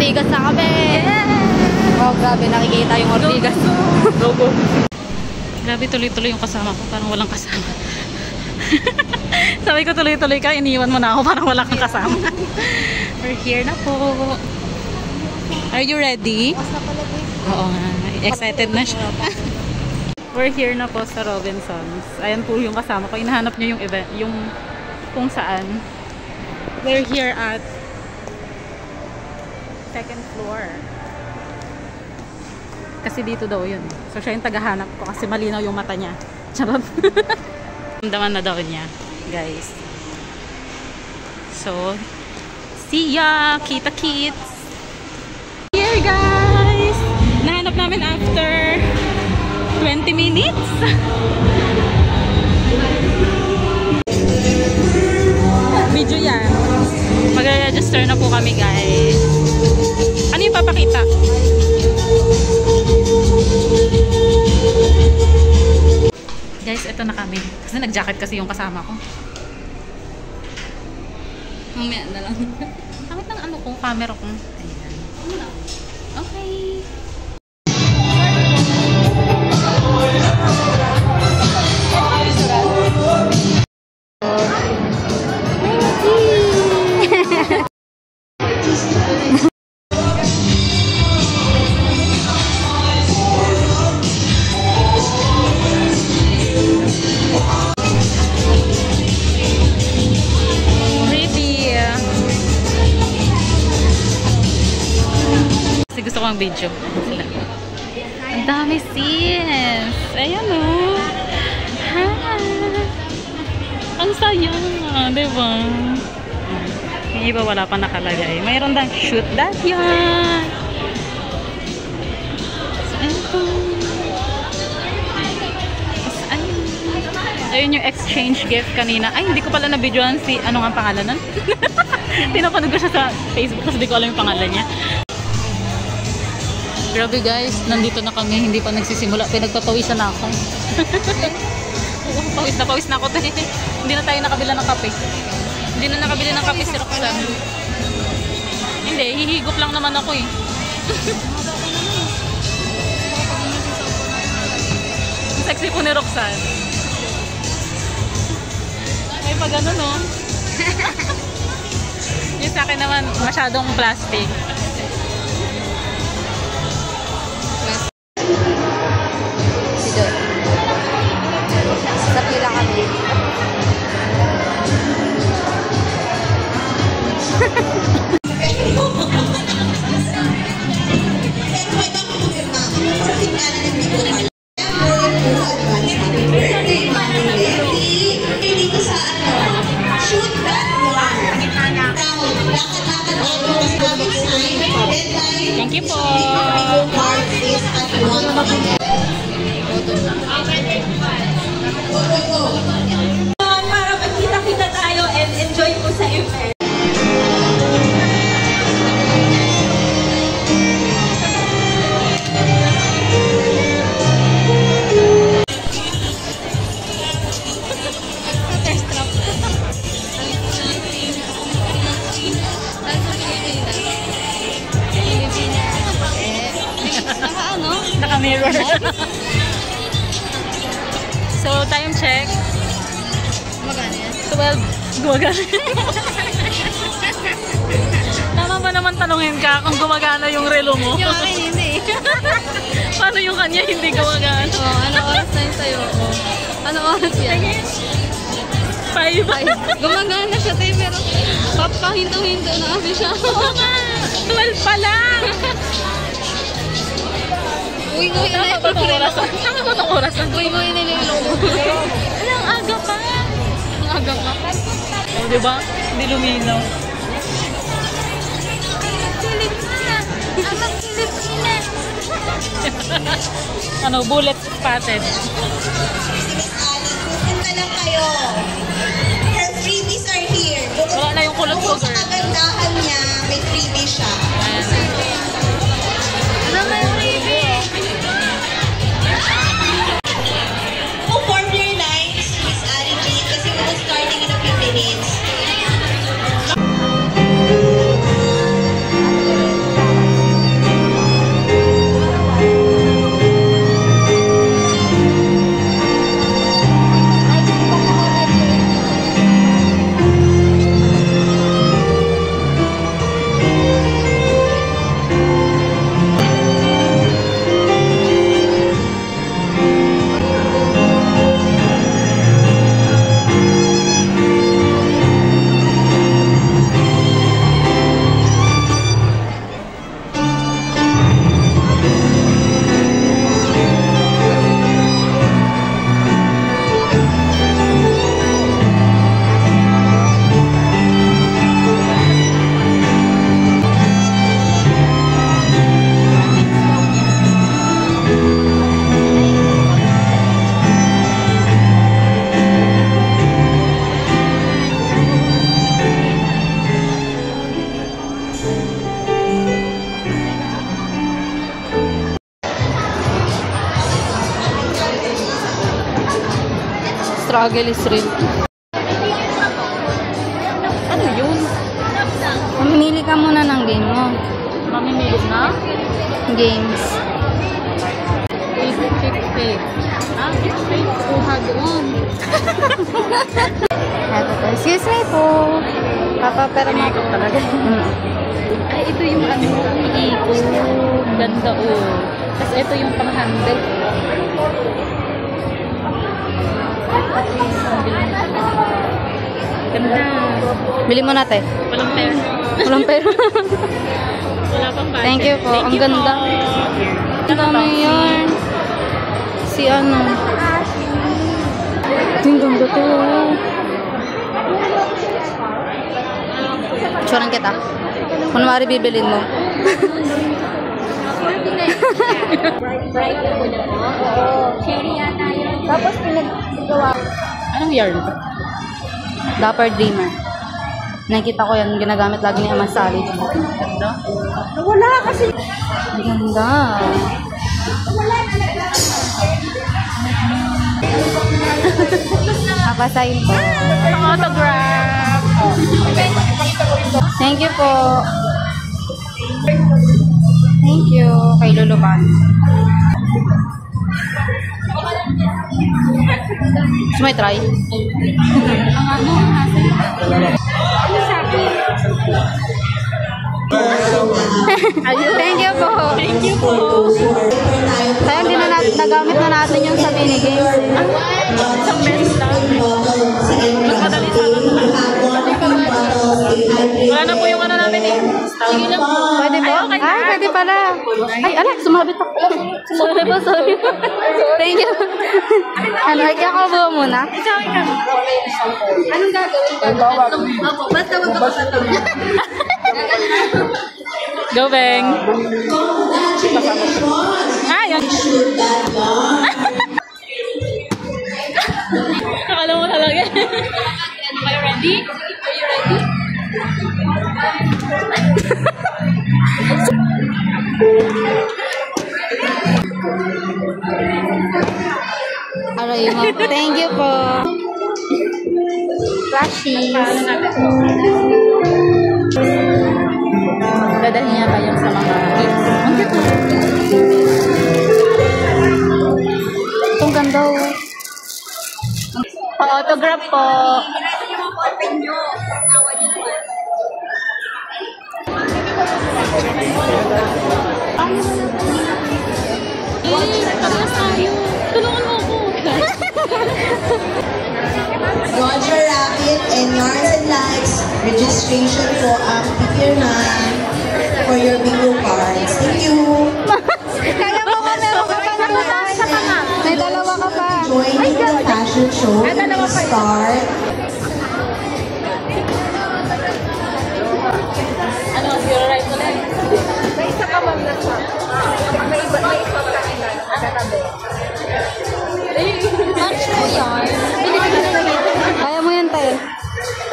Ortigas na kami! Yeah! Wow, grabe, nakikita yung Ortigas. Go, go. Grabe, tuloy-tuloy yung kasama ko. Parang walang kasama. Sabi ko tuloy-tuloy ka, iniwan mo na ako. Parang walang kang kasama. We're here na po. Are you ready? Oo nga. Excited na siya. We're here na po sa Robinsons. Ayan po yung kasama ko. Hinahanap niyo yung event, yung kung saan. We're here at second floor. Kasi dito daw yun. So siya yung tagahanap ko kasi malinaw yung mata niya. Charot. Damdaman na daw niya, guys. So, see ya! Kita-kits! Here, guys! Nahanap namin after 20 minutes. Video yan. Mag-register na po kami, guys. Ano yung papakita? Guys, ito na kami. Kasi nag-jacket kasi yung kasama ko. Mamaya na lang. Bakit ng ano ko? Camera ko. Ayan. Okay. Gusto ko ang video. Ang dami sis. Ayan o. Ha. Ang saya. Diba? Yung iba wala pa nakalagay. Mayroon dang shoot that yan. So, ayun yung exchange gift kanina. Ay, hindi ko pala na-videoan si, ano nga pangalan nun? Tinapanood ko siya sa Facebook kasi hindi ko alam yung pangalan niya. Grabe guys, nandito na kami, hindi pa nagsisimula. Pinagpapawisan na ako. Pawis na ako. Hindi na tayo nakabila ng kape. Hindi na nakabili ng kape si Roxanne. Hindi, hihigop lang naman ako eh. Sexy po ni Roxanne. May pa gano'n no? Yung sa akin naman, masyadong plastic. Thank you po. Para magkita-kita tayo and enjoy po sa event. Naka-mirror. So, time check. Magana yan? 12. Gumagana. Tama ba naman tanungin ka kung gumagana yung relo mo? Yung akin hindi. Paano yung kanya hindi gumagana? Oh, ano oras na yun sa'yo? Ano oras yan? 5. Gumagana siya tayo pero papahinto-hinto na kasi siya. Oo nga. 12 pa lang. Uy-uy na yung orasan. Tama ba itong orasan? Uy-uy na yung logo. Ang aga pa. Ang aga pa. O, diba? Hindi luminaw. Ano, bullet spotted. Punta lang kayo. Her freebies are here. Wala na yung kulot ko, girl. Kagandahan niya, may freebie siya. Ano na yung freebie? Form your lines, Miss Ari G, kasi we're starting in a few minutes. struggle is real. Ano yun? Mamimili ka muna ng game mo. Mamimili na? Games. 850. Ah, straight. Kuha doon. Excuse me po. Papapera mo ako talaga. Ay, ito yung ano, iikot. Ganda Tapos ito yung pang-handle. Ganda. Bili mo natin. Walang pera. Walang pera. Wala pang budget. Thank you po. Ang ganda. Ang dami yun. Si ano. Ang ganda to. Tsuran kita. Kunwari bibilin mo. Tapos pinagawa. Anong yarn? Dapper Dreamer. Nakikita ko yan. Ginagamit lagi ni Ama Sally. Ganda. Wala kasi. Ang ganda. Papasahin po. Autograph. Thank you po. Thank you. Kay Luluban. So, may try? Thank you po. Thank you po. Kaya hindi na nagamit na natin yung sa minigames. Isang beses lang. Mas madali sa akin. Wala na po yung ano namin eh. Sige lang po. Pwede po? Ay, okay na. Ay, pwede pala. Ay, alak, sumabit ako. Sorry po, sorry po. Thank you. Ano, ay, kaya ko muna? Anong gagawin? Basta wag ka pasatong. Go, Beng. Yan. Akala mo talaga. Are you ready? Are you ready? Aray mo. Thank you po. Flashies. Dadalhin niya tayo sa mga kids. Ang cute. Itong ganda oh. Pa-autograph po. Parehas tayo. Tulungan mo ako. Roger Rabbit and Yarns and Lights registration po ang figure 9 for your bingo cards. Thank you. Kaya mo ka meron ka pa na. May dalawa ka pa. Joining the fashion show. Start. Ano, zero right mo lang. May isa ka ma'am na siya. May isa ka katabi. Match mo yan. Kaya mo yan tayo.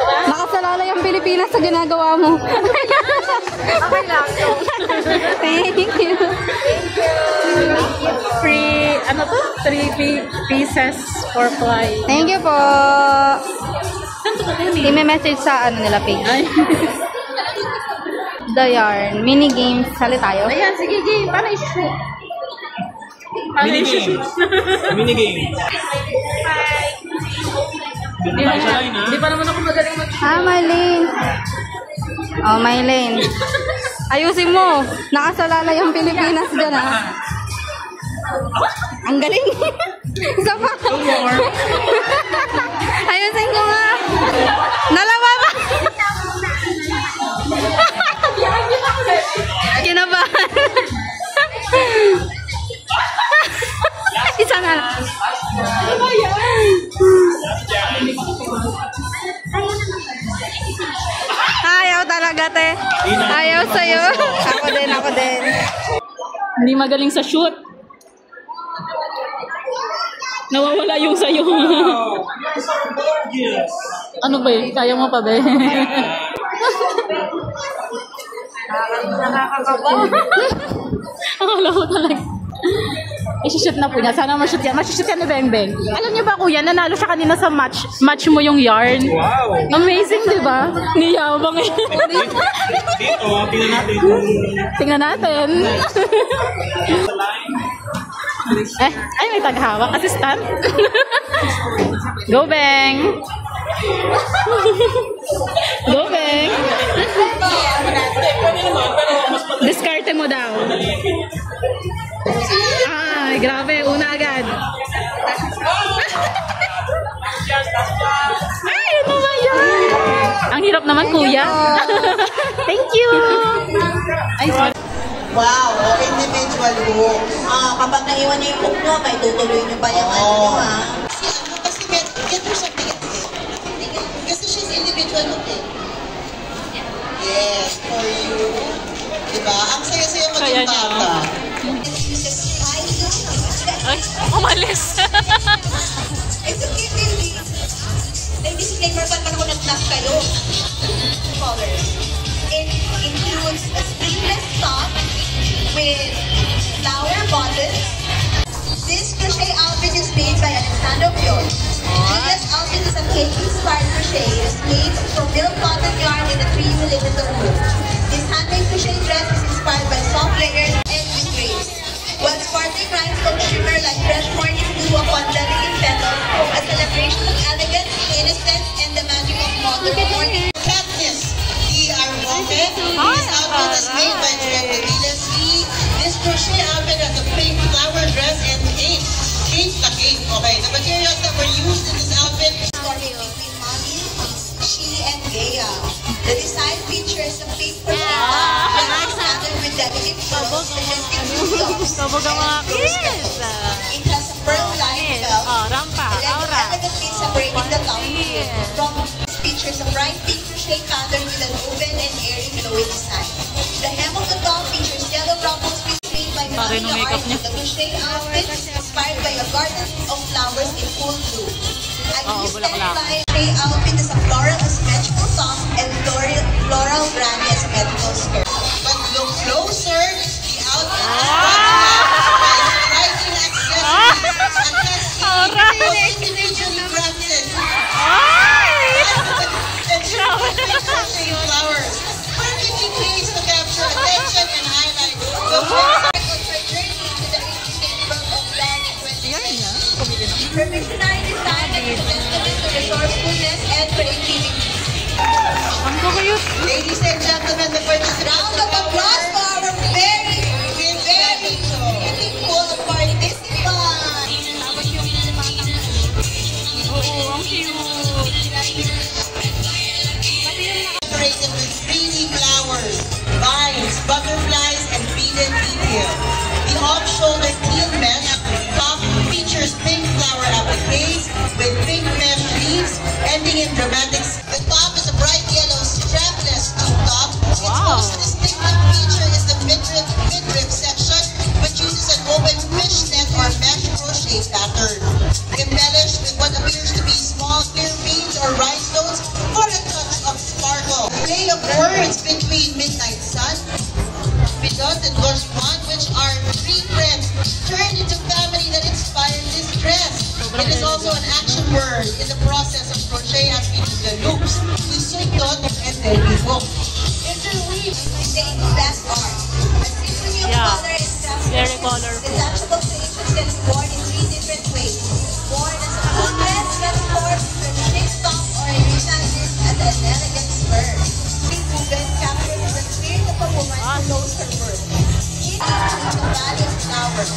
Nakasalalay ang Pilipinas sa ginagawa mo. Okay lang. Thank you. Free, ano to? 3 pieces for fly. Thank you po. Saan to kukunin? I-message sa ano nila page. Ay. The Yarn. Mini games. Sali tayo. Ayan, sige, game. Paano i-shoot? Paano i-shoot? Minigame. Hindi pa naman ako magaling mag-shoot. Ah, Mylene. Oh, Mylene. Ayusin mo. Nakasalalay ang Pilipinas dyan, ah. Ang galing. Isa pa. Ayusin ko nga. Dalawa pa. Kinabahan. Isa na. Ayaw talaga, te. Ayaw sa'yo. Ako din, ako din. Hindi magaling sa shoot. Nawawala yung sayo. Ano ba yun? Kaya mo pa ba? Nakakakaba. Akala ko talaga. Isi-shoot na po niya. Sana ma-shoot yan. Ma-shoot yan ni Bengbeng. Alam niyo ba, kuya, nanalo siya kanina sa match. Match mo yung yarn. Wow! Amazing, di ba? Niyabang eh. Dito, tingnan natin. Tingnan natin. Ay, may taghawak. Assistant. Go, Beng! Go, Beng! Diskarte mo daw. Ay, grabe. Una agad. Ay, ano ba yan? Ang hirap naman, kuya. Thank you. Ay, sorry. Wow, individual hook. Kapag naiwan niyo yung hook nyo, may tutuloy nyo pa yung ano nyo, ha? Kasi get mo siyang ticket. Kasi she's individual hook eh. Yes, for you. Diba? Ang saya-saya maging bata. Ay, umalis. It's okay, baby. May disclaimer pa naman ako nag-black kayo. Colors. It includes a sleeveless top with flower buttons. This crochet outfit is made by Alessandro Pion. This outfit is a cake-inspired crochet. It is made from milk cotton yarn in a 3mm hook. This handmade crochet dress is inspired by soft layers and with grace. While sparkling rhinestones shimmer like fresh morning dew upon delicate petals, a celebration of elegance, innocence, and the magic of modern morning. Katniss D.R. This outfit is made by Director Leslie. This crochet outfit has a pink flower dress and cape. Cape na cape. Okay, the materials that were used in this outfit story between Mommy, she, and Gaya. The design features a paper pattern with delicate pearls such as Sabog ang mga kids. It has a pearl-like belt. Rampa, aura. Elegantly separating the gown from features a bright pink crochet pattern with an open and airy glowing design. The hem of the gown features yellow ruffles made by Mami Art. The crochet outfit is inspired by a garden of flowers in full bloom. A stand-fly crochet outfit is a floral asymmetrical top and floral granny asymmetrical skirt. But look closer, the outfit is striking accessories individually crafted. And flowers. Perfectly placed to capture attention and highlight the journey to the interesting world of yarn in 2020. Her visionary design is a testament to resourcefulness and creativity. Ladies and gentlemen, the first round of applause for our very beautiful participants. Decorated with 3D flowers, vines, butterflies, and beaded detail. The off-shoulder teal mesh top features pink flower appliques with pink mesh leaves, ending in dramatics. The top is a bright yellow strapless tube top. Its most distinctive feature is the midriff section, which uses an open fishnet or mesh crochet pattern, embellished with what appears to be small clear beads or rhinestones for a touch of sparkle. A play of words between Midnight Sun, Bidot, and Gorshwan, which are three friends turned into family that inspired this dress. It is also an action word in the process of crochet as we do the loops. We sundot and then we hook. Interweave is the best art. A symphony of color is very colorful. Detachable creations can be worn in 3 different ways. Worn as a full dress, transformed into a chic top, or repackaged as an elegant skirt. This movement captures the spirit of a woman who knows her worth. Each is the value of flowers.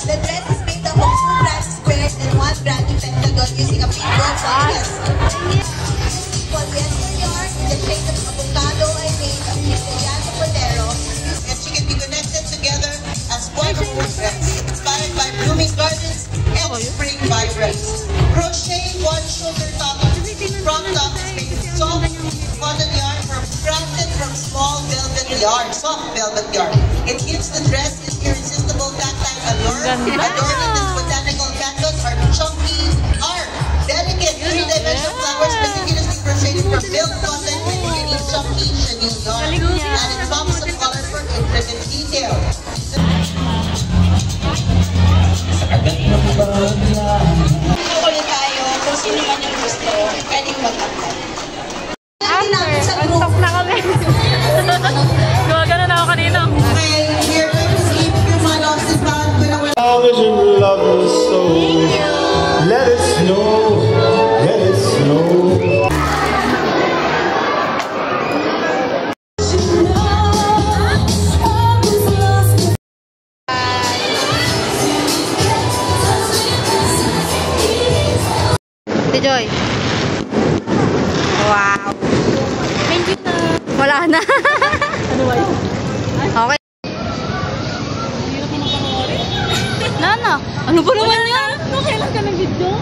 The dress is made up of 2 branch squares and 1 branch pentagon using a pink wool polyester. Polyester yarn in the shade of avocado are made of Italiano Cordero, and she can be connected together as one dress, inspired by blooming gardens and spring vibrance. Crochet one shoulder top, front top is made with soft cotton yarn crafted from small velvet yarn, soft velvet yarn. It gives the dress its irresistible tactile allure. Adorned in this botanical canvas are chunky, delicate 3-dimensional flowers meticulously crocheted from milk cotton with unique chunky chenille yarn. Added pops of color for intricate detail. Joy. Wow. Thank you na. Wala na. Ano ba yun? Okay. Hindi na ko napanoorin. Nana, ano ba naman yan? Kailan ka ng video?